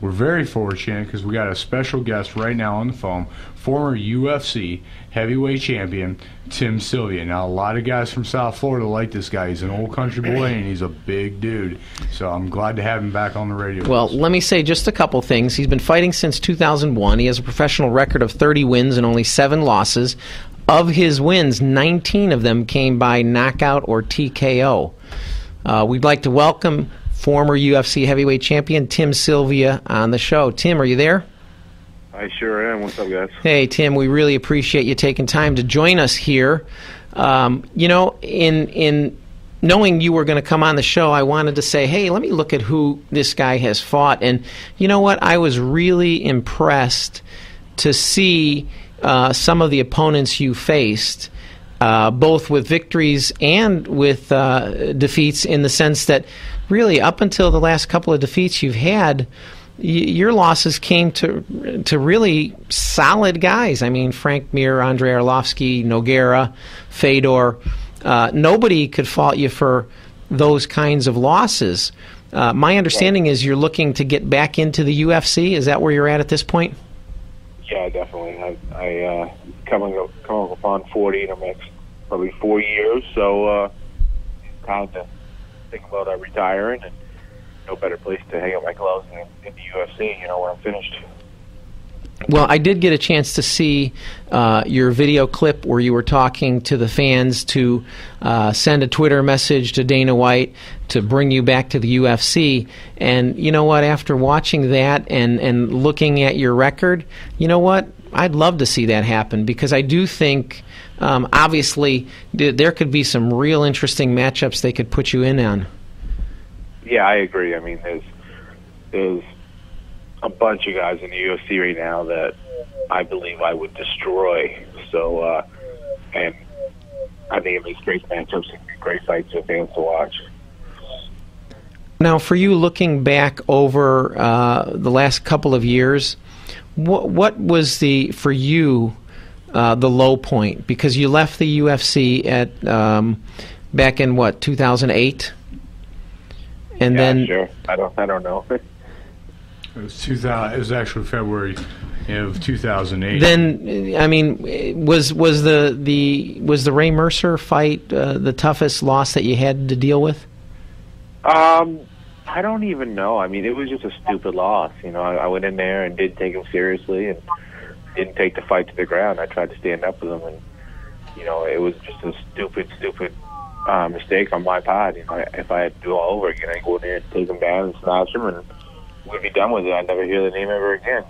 We're very fortunate because we got a special guest right now on the phone, former UFC heavyweight champion Tim Sylvia. Now, a lot of guys from South Florida like this guy. He's an old country boy, and he's a big dude. So I'm glad to have him back on the radio. Well, let me say just a couple things. He's been fighting since 2001. He has a professional record of 30 wins and only 7 losses. Of his wins, 19 of them came by knockout or TKO. We'd like to welcome former UFC heavyweight champion Tim Sylvia on the show. Tim, are you there? I sure am. What's up, guys? Hey, Tim, we really appreciate you taking time to join us here. In knowing you were going to come on the show, I wanted to say, hey, let me look at who this guy has fought. And you know what? I was really impressed to see some of the opponents you faced, both with victories and with defeats, in the sense that really up until the last couple of defeats you've had, your losses came to really solid guys. I mean, Frank Mir, Andrei Arlovsky, Nogueira, Fedor. Nobody could fault you for those kinds of losses. My understanding is you're looking to get back into the UFC. Is that where you're at this point? Yeah, definitely. I coming upon 40 in the next probably 4 years, so time to think about retiring, and no better place to hang up my gloves in the UFC, when I'm finished. Well, I did get a chance to see your video clip where you were talking to the fans to send a Twitter message to Dana White to bring you back to the UFC. And you know what? After watching that and looking at your record, you know what? I'd love to see that happen, because I do think, obviously, there could be some real interesting matchups they could put you in on. Yeah, I agree. I mean, there's a bunch of guys in the UFC right now that I believe I would destroy. So, and I think it makes great matchups and great fights for fans to watch. Now, for you, looking back over the last couple of years, what was for you the low point? Because you left the UFC at back in 2008, and then sure. I don't know. It was 2000. It was actually February of 2008. Then, I mean, was the Ray Mercer fight the toughest loss that you had to deal with? I don't even know. I mean, it was just a stupid loss. I went in there and didn't take him seriously and didn't take the fight to the ground. I tried to stand up with him, and it was just a stupid mistake on my part. If I had to do it all over again, I'd go in there and take him down and snatch him, and we'd be done with it. I'd never hear the name ever again.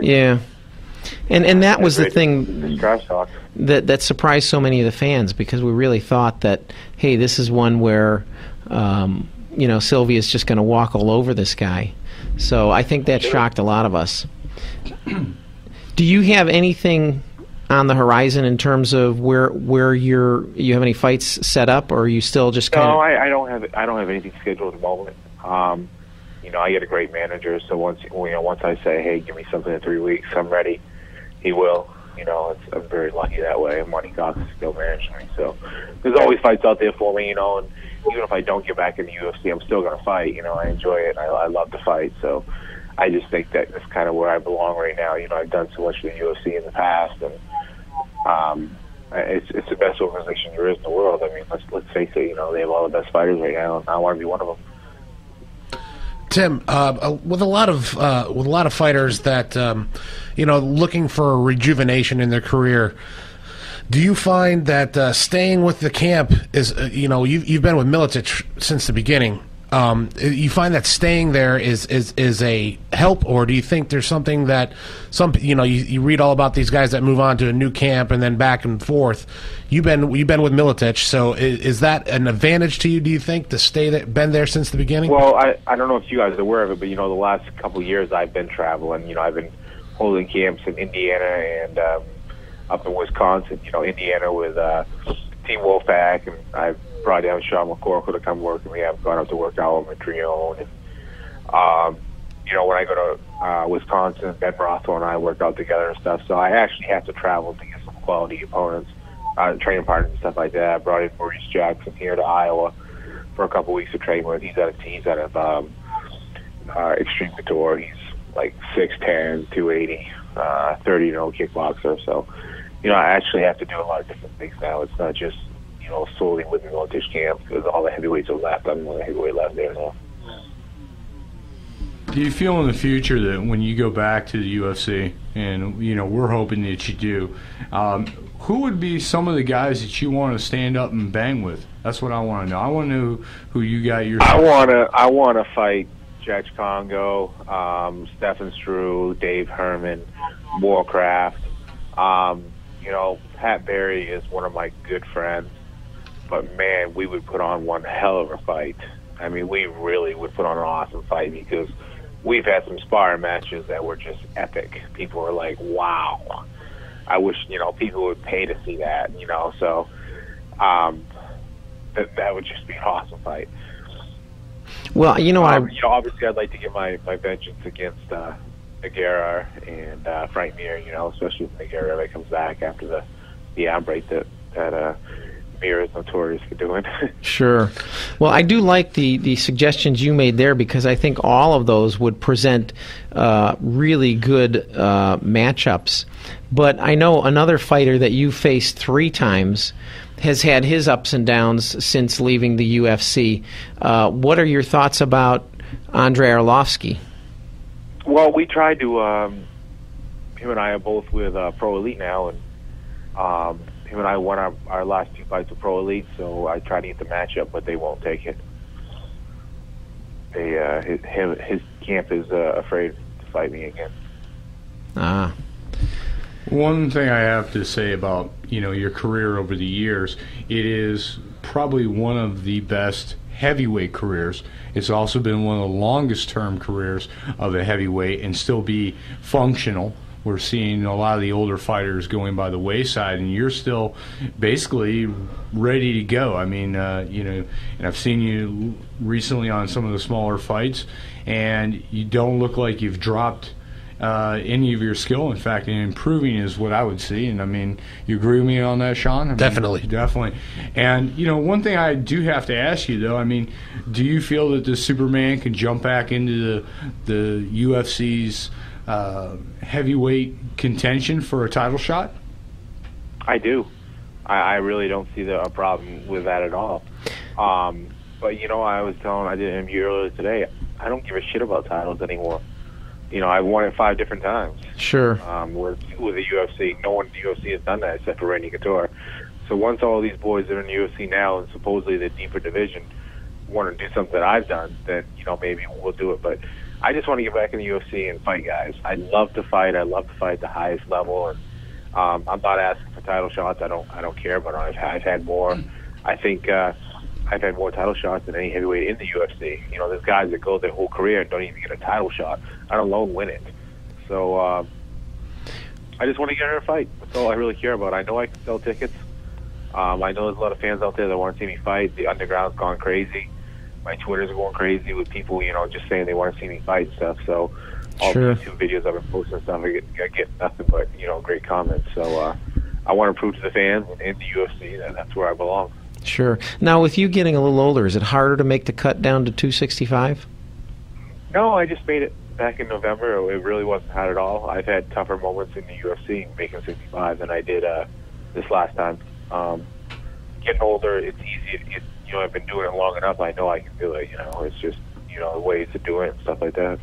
Yeah, and that was the thing that surprised so many of the fans, because we really thought that, hey, this is one where Sylvia's just going to walk all over this guy. So I think that shocked a lot of us. Do you have anything on the horizon in terms of where you have any fights set up, or are you still just kind of... No, I don't have anything scheduled at the moment. I get a great manager, so once I say, hey, give me something in 3 weeks, I'm ready, he will. I'm very lucky that way. Monty Cox is still managing me, so there's always fights out there for me, and even if I don't get back in the UFC, I'm still going to fight. I enjoy it. I love to fight, so I just think that that's kind of where I belong right now. I've done so much for the UFC in the past, and it's the best organization there is in the world. I mean, let's face it. They have all the best fighters right now, and I want to be one of them. Tim, with a lot of fighters that looking for a rejuvenation in their career, do you find that staying with the camp is you've been with Miletich since the beginning? You find that staying there is a help, or do you think there's something that you read all about these guys that move on to a new camp and then back and forth? You've been with Miletich, so is that an advantage to you? Do you think to been there since the beginning? Well, I don't know if you guys are aware of it, but the last couple of years I've been traveling. I've been holding camps in Indiana and up in Wisconsin. Indiana with Team Wolfpack, and I've brought down Sean McCorkle to come work with me. I've gone up to work out with Montreal. And, when I go to Wisconsin, Ben Rothwell and I work out together and stuff. So I actually have to travel to get some quality opponents, training partners and stuff like that. I brought in Maurice Jackson here to Iowa for a couple weeks to train with. He's out of Extreme Couture. He's like 6'10", 280, 30-0 kickboxer. So, I actually have to do a lot of different things now. It's not just, solely with the military camp, because all the heavyweights are left. I'm the only heavyweight left there now. Do you feel in the future that when you go back to the UFC, and we're hoping that you do, who would be some of the guys that you want to stand up and bang with? That's what I want to know. I want to know who you got your. I want to fight Judge Congo, Stephen Struve, Dave Herman, Warcraft. Pat Barry is one of my good friends, but man, we would put on one hell of a fight. I mean, we really would put on an awesome fight, because we've had some sparring matches that were just epic. People were like, wow. I wish, people would pay to see that, so that would just be an awesome fight. Well, obviously I'd like to get my vengeance against Nogueira and Frank Mir, especially if Nogueira comes back after the outbreak that Mir is notorious for doing. Sure. Well, I do like the suggestions you made there, because I think all of those would present really good matchups. But I know another fighter that you faced 3 times has had his ups and downs since leaving the UFC. What are your thoughts about Andrei Arlovsky? Well, we tried to. Him and I are both with Pro Elite now, and him and I won our last 2 fights with Pro Elite, so I tried to get the matchup, but they won't take it. His camp is afraid to fight me again. Ah. One thing I have to say about your career over the years, it is probably one of the best heavyweight careers. It's also been one of the longest term careers of a heavyweight, and still be functional. We're seeing a lot of the older fighters going by the wayside, and you're still basically ready to go. I mean, and I've seen you recently on some of the smaller fights, and you don't look like you've dropped any of your skill. In fact, improving is what I would see. And I mean, you agree with me on that, Sean? I mean, definitely. And one thing I do have to ask you, though, I mean, do you feel that the Superman can jump back into the UFC's heavyweight contention for a title shot? I do. I really don't see a problem with that at all. But I did an interview earlier today. I don't give a shit about titles anymore. I've won it 5 different times. Sure. With the UFC, no one in the UFC has done that except for Randy Couture. So once all these boys that are in the UFC now, and supposedly the deeper division, want to do something that I've done, then maybe we'll do it. But I just want to get back in the UFC and fight guys. I love to fight. I love to fight at the highest level, and I'm not asking for title shots. I don't care about it. I've had more. I think I've had more title shots than any heavyweight in the UFC. There's guys that go their whole career and don't even get a title shot. I alone win it. So I just want to get in a fight. That's all I really care about. I know I can sell tickets. I know there's a lot of fans out there that want to see me fight. The underground's gone crazy. My Twitters are going crazy with people, just saying they want to see me fight and stuff. So all Sure. these 2 videos I've been posting and stuff, I get nothing but, great comments. So I want to prove to the fans and the UFC that that's where I belong. Sure. Now, with you getting a little older, is it harder to make the cut down to 265? No, I just made it back in November. It really wasn't hard at all. I've had tougher moments in the UFC making 65 than I did this last time. Getting older, it's easy. I've been doing it long enough. I know I can do it. It's just ways to do it and stuff like that.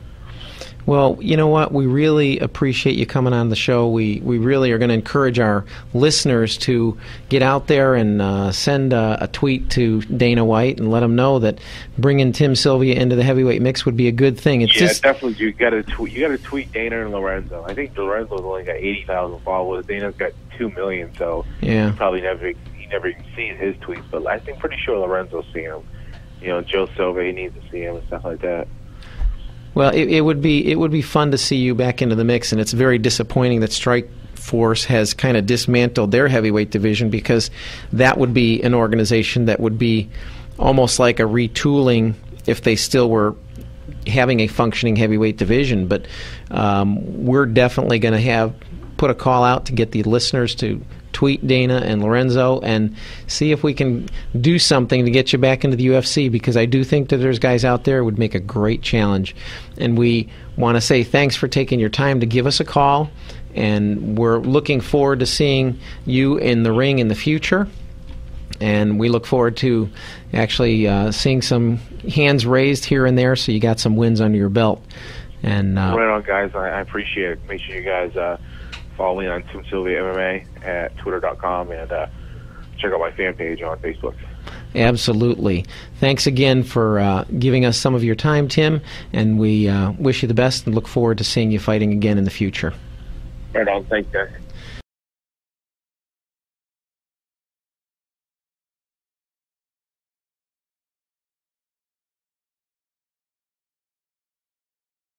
Well, you know what? We really appreciate you coming on the show. We really are going to encourage our listeners to get out there and send a tweet to Dana White and let him know that bringing Tim Sylvia into the heavyweight mix would be a good thing. It's just definitely. You got to tweet Dana and Lorenzo. I think Lorenzo's only got 80,000 followers. Dana's got 2 million, so yeah. He never even sees his tweets. But I think pretty sure Lorenzo's seen him. Joe Silva, he needs to see him and stuff like that. Well, it would be fun to see you back into the mix, and it's very disappointing that Strikeforce has kind of dismantled their heavyweight division, because that would be an organization that would be almost like a retooling if they still were having a functioning heavyweight division. But we're definitely going to put a call out to get the listeners to tweet Dana and Lorenzo and see if we can do something to get you back into the UFC, because I do think that there's guys out there who would make a great challenge. And we want to say thanks for taking your time to give us a call, and we're looking forward to seeing you in the ring in the future. And we look forward to actually seeing some hands raised here and there, so you got some wins under your belt. And right on, guys. I appreciate it. Make sure you guys follow me on Tim Sylvia MMA at twitter.com and check out my fan page on Facebook. Absolutely. Thanks again for giving us some of your time, Tim, and we wish you the best and look forward to seeing you fighting again in the future. Right on. Thanks, guys.